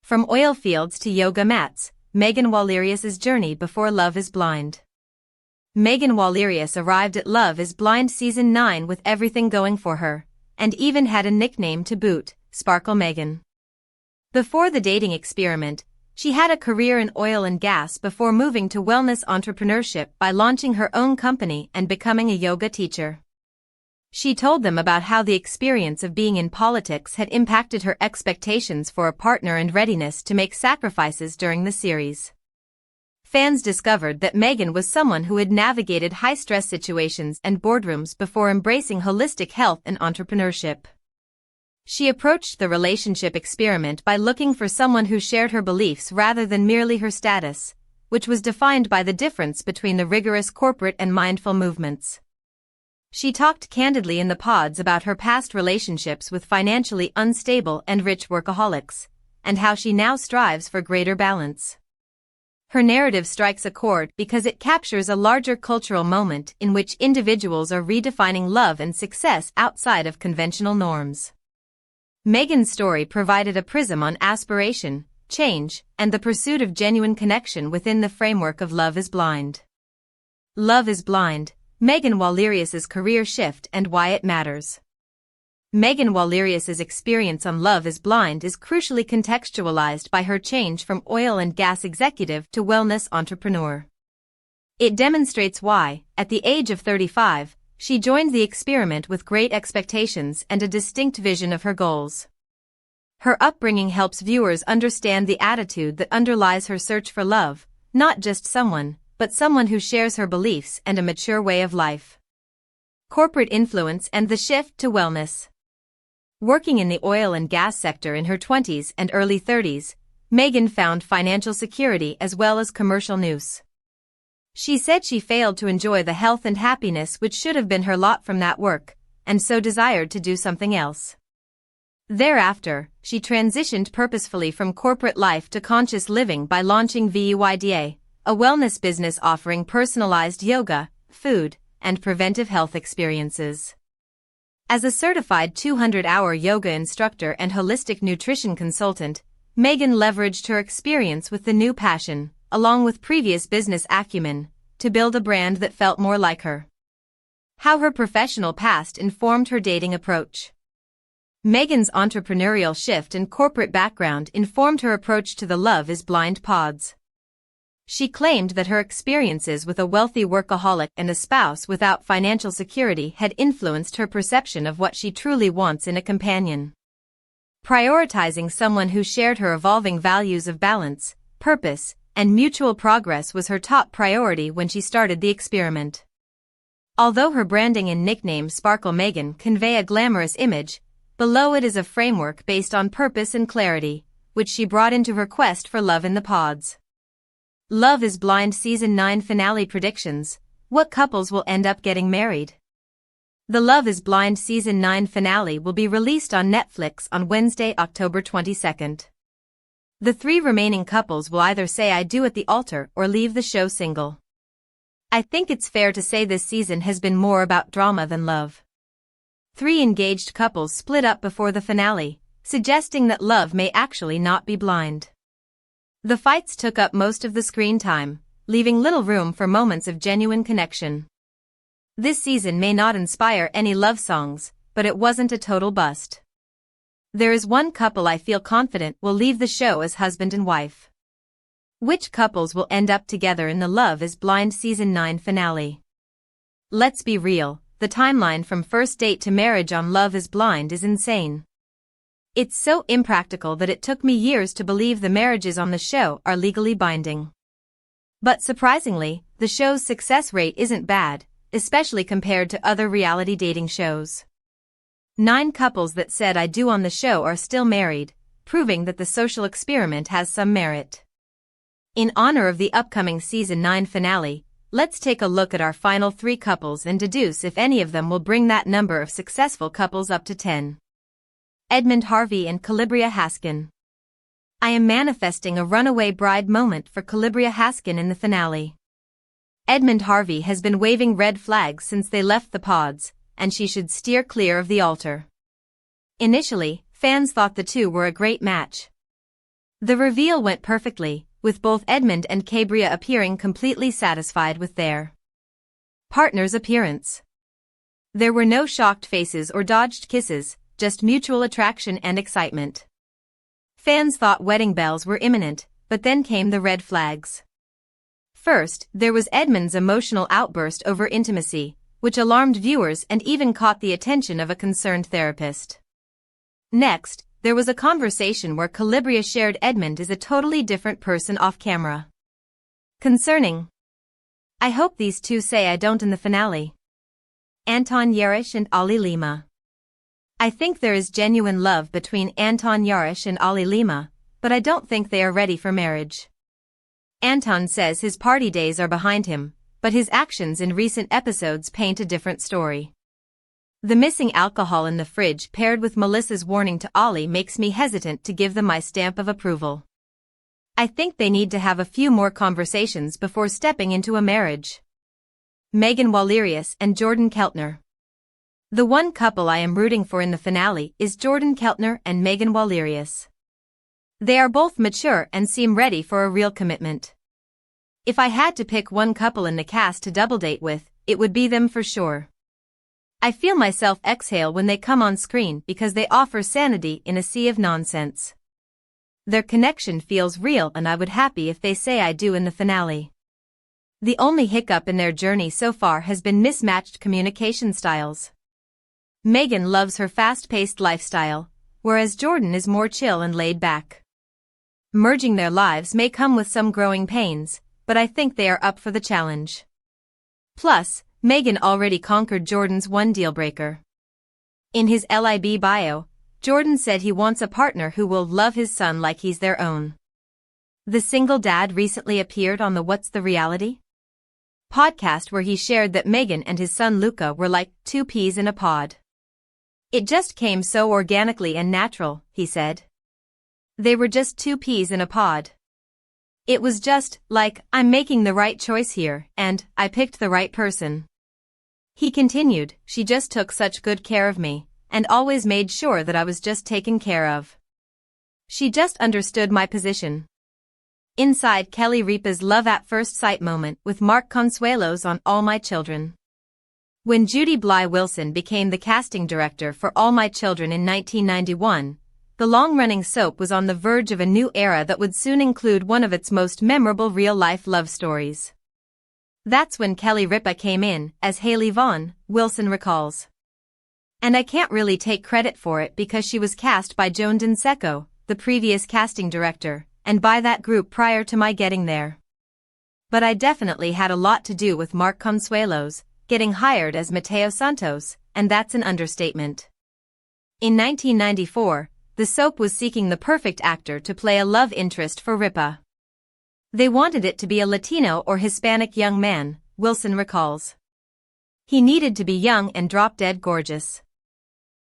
From oil fields to yoga mats, Megan Walerius's journey before Love is Blind. Megan Walerius arrived at Love is Blind Season 9 with everything going for her, and even had a nickname to boot, Sparkle Megan. Before the dating experiment, she had a career in oil and gas before moving to wellness entrepreneurship by launching her own company and becoming a yoga teacher. She told them about how the experience of being in politics had impacted her expectations for a partner and readiness to make sacrifices during the series. Fans discovered that Megan was someone who had navigated high-stress situations and boardrooms before embracing holistic health and entrepreneurship. She approached the relationship experiment by looking for someone who shared her beliefs rather than merely her status, which was defined by the difference between the rigorous corporate and mindful movements. She talked candidly in the pods about her past relationships with financially unstable and rich workaholics, and how she now strives for greater balance. Her narrative strikes a chord because it captures a larger cultural moment in which individuals are redefining love and success outside of conventional norms. Megan's story provided a prism on aspiration, change, and the pursuit of genuine connection within the framework of Love is Blind. Love is Blind, Megan Walerius's career shift and why it matters. Megan Walerius's experience on Love is Blind is crucially contextualized by her change from oil and gas executive to wellness entrepreneur. It demonstrates why, at the age of 35, she joined the experiment with great expectations and a distinct vision of her goals. Her upbringing helps viewers understand the attitude that underlies her search for love, not just someone, but someone who shares her beliefs and a mature way of life. Corporate influence and the shift to wellness. Working in the oil and gas sector in her 20s and early 30s, Megan found financial security as well as commercial nous. She said she failed to enjoy the health and happiness which should have been her lot from that work, and so desired to do something else. Thereafter, she transitioned purposefully from corporate life to conscious living by launching VUIDA, a wellness business offering personalized yoga, food, and preventive health experiences. As a certified 200-hour yoga instructor and holistic nutrition consultant, Megan leveraged her experience with the new passion, along with previous business acumen, to build a brand that felt more like her. How her professional past informed her dating approach. Megan's entrepreneurial shift and corporate background informed her approach to the Love is Blind pods. She claimed that her experiences with a wealthy workaholic and a spouse without financial security had influenced her perception of what she truly wants in a companion. Prioritizing someone who shared her evolving values of balance, purpose, and mutual progress was her top priority when she started the experiment. Although her branding and nickname Sparkle Megan convey a glamorous image, below it is a framework based on purpose and clarity, which she brought into her quest for love in the pods. Love is Blind Season 9 finale predictions. What couples will end up getting married? The Love is Blind Season 9 finale will be released on Netflix on Wednesday, October 22nd. The 3 remaining couples will either say I do at the altar or leave the show single. I think it's fair to say this season has been more about drama than love. 3 engaged couples split up before the finale, suggesting that love may actually not be blind. The fights took up most of the screen time, leaving little room for moments of genuine connection. This season may not inspire any love songs, but it wasn't a total bust. There is one couple I feel confident will leave the show as husband and wife. Which couples will end up together in the Love is Blind Season 9 finale? Let's be real, the timeline from first date to marriage on Love is Blind is insane. It's so impractical that it took me years to believe the marriages on the show are legally binding. But surprisingly, the show's success rate isn't bad, especially compared to other reality dating shows. 9 couples that said I do on the show are still married, proving that the social experiment has some merit. In honor of the upcoming Season 9 finale, let's take a look at our final 3 couples and deduce if any of them will bring that number of successful couples up to 10. Edmond Harvey and Kalybriah Haskin. I am manifesting a runaway bride moment for Kalybriah Haskin in the finale. Edmond Harvey has been waving red flags since they left the pods, and she should steer clear of the altar. Initially, fans thought the two were a great match. The reveal went perfectly, with both Edmond and Kalybriah appearing completely satisfied with their partner's appearance. There were no shocked faces or dodged kisses, just mutual attraction and excitement. Fans thought wedding bells were imminent, but then came the red flags. First, there was Edmond's emotional outburst over intimacy, which alarmed viewers and even caught the attention of a concerned therapist. Next, there was a conversation where Kalybriah shared Edmond is a totally different person off camera. Concerning. I hope these two say I don't in the finale. Anton Yarish and Ali Lima. I think there is genuine love between Anton Yarish and Ali Lima, but I don't think they are ready for marriage. Anton says his party days are behind him, but his actions in recent episodes paint a different story. The missing alcohol in the fridge paired with Melissa's warning to Ali makes me hesitant to give them my stamp of approval. I think they need to have a few more conversations before stepping into a marriage. Megan Wallerius and Jordan Keltner. The one couple I am rooting for in the finale is Jordan Keltner and Megan Wallerius. They are both mature and seem ready for a real commitment. If I had to pick one couple in the cast to double date with, it would be them for sure. I feel myself exhale when they come on screen because they offer sanity in a sea of nonsense. Their connection feels real and I would happy if they say I do in the finale. The only hiccup in their journey so far has been mismatched communication styles. Megan loves her fast-paced lifestyle, whereas Jordan is more chill and laid back. Merging their lives may come with some growing pains, but I think they are up for the challenge. Plus, Megan already conquered Jordan's one deal-breaker. In his LIB bio, Jordan said he wants a partner who will love his son like he's their own. The single dad recently appeared on the What's the Reality? Podcast where he shared that Megan and his son Luca were like two peas in a pod. It just came so organically and natural, he said. They were just two peas in a pod. It was just, like, I'm making the right choice here, and I picked the right person. He continued, she just took such good care of me, and always made sure that I was just taken care of. She just understood my position. Inside Kalybriah's love at first sight moment with Mark Consuelos on All My Children. When Judy Bly Wilson became the casting director for All My Children in 1991, the long-running soap was on the verge of a new era that would soon include one of its most memorable real-life love stories. That's when Kalybriah came in, as Haley Vaughn, Wilson recalls. And I can't really take credit for it because she was cast by Joan Densecco, the previous casting director, and by that group prior to my getting there. But I definitely had a lot to do with Mark Consuelos getting hired as Mateo Santos, and that's an understatement. In 1994, the soap was seeking the perfect actor to play a love interest for Ripa. They wanted it to be a Latino or Hispanic young man, Wilson recalls. He needed to be young and drop-dead gorgeous.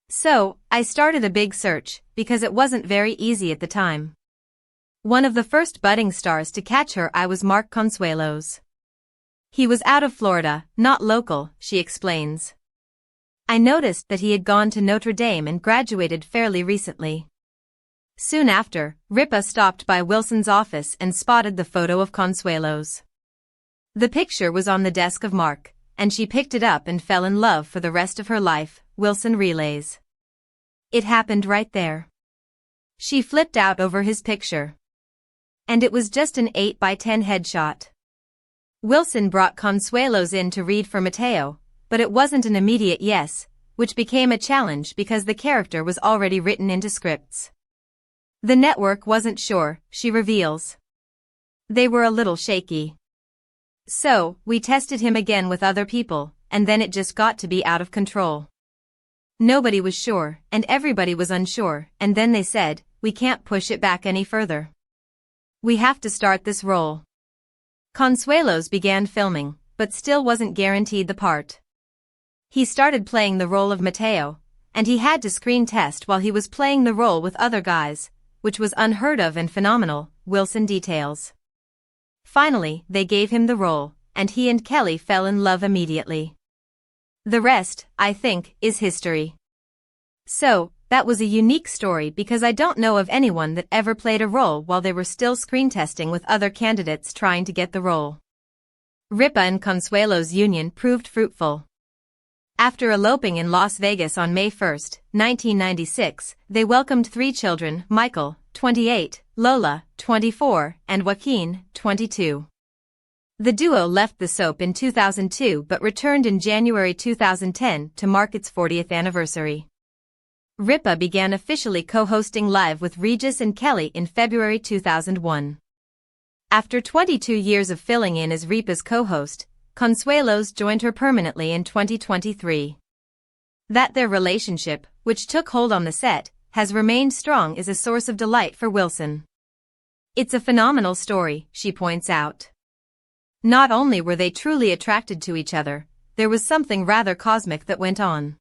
So, I started a big search, because it wasn't very easy at the time. One of the first budding stars to catch her eye was Mark Consuelos. He was out of Florida, not local, she explains. I noticed that he had gone to Notre Dame and graduated fairly recently. Soon after, Ripa stopped by Wilson's office and spotted the photo of Consuelos. The picture was on the desk of Mark, and she picked it up and fell in love for the rest of her life, Wilson relays. It happened right there. She flipped out over his picture. And it was just an 8x10 headshot. Wilson brought Consuelos in to read for Mateo, but it wasn't an immediate yes, which became a challenge because the character was already written into scripts. The network wasn't sure, she reveals. They were a little shaky. So, we tested him again with other people, and then it just got to be out of control. Nobody was sure, and everybody was unsure, and then they said, we can't push it back any further. We have to start this role. Consuelos began filming, but still wasn't guaranteed the part. He started playing the role of Mateo, and he had to screen test while he was playing the role with other guys, which was unheard of and phenomenal, Wilson details. Finally, they gave him the role, and he and Kelly fell in love immediately. The rest, I think, is history. So, That was a unique story because I don't know of anyone that ever played a role while they were still screen testing with other candidates trying to get the role. Ripa and Consuelo's union proved fruitful. After eloping in Las Vegas on May 1, 1996, they welcomed 3 children: Michael, 28, Lola, 24, and Joaquin, 22. The duo left the soap in 2002 but returned in January 2010 to mark its 40th anniversary. Ripa began officially co-hosting Live with Regis and Kelly in February 2001. After 22 years of filling in as Ripa's co-host, Consuelos joined her permanently in 2023. That their relationship, which took hold on the set, has remained strong is a source of delight for Wilson. It's a phenomenal story, she points out. Not only were they truly attracted to each other, there was something rather cosmic that went on.